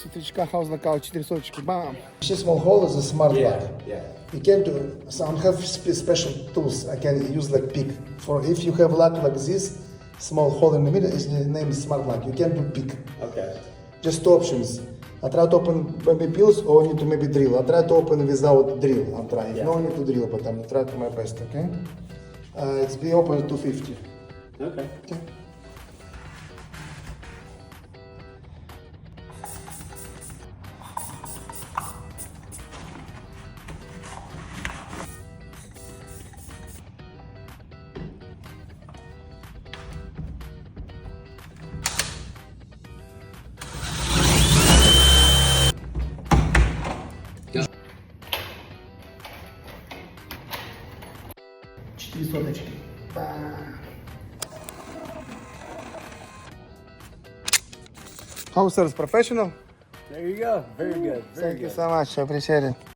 светлячка хауза kao 4 соточки, bam. This small hole is a smart Yeah, lock. yeah. You can do some have special tools. I can use like pick. For if you have lock like this, small hole in the middle is the name is smart lock. You can do pick. Okay. Just two options. I try to open maybe pills or need to maybe drill. I try to open without drill. I'm trying. Yeah. No need to drill, but I'm trying to my best. Okay. It's be open at 250. Okay. Okay. Четыре соточки. How service professional? There you go. Very good. Very Thank you good. so much, I appreciate it.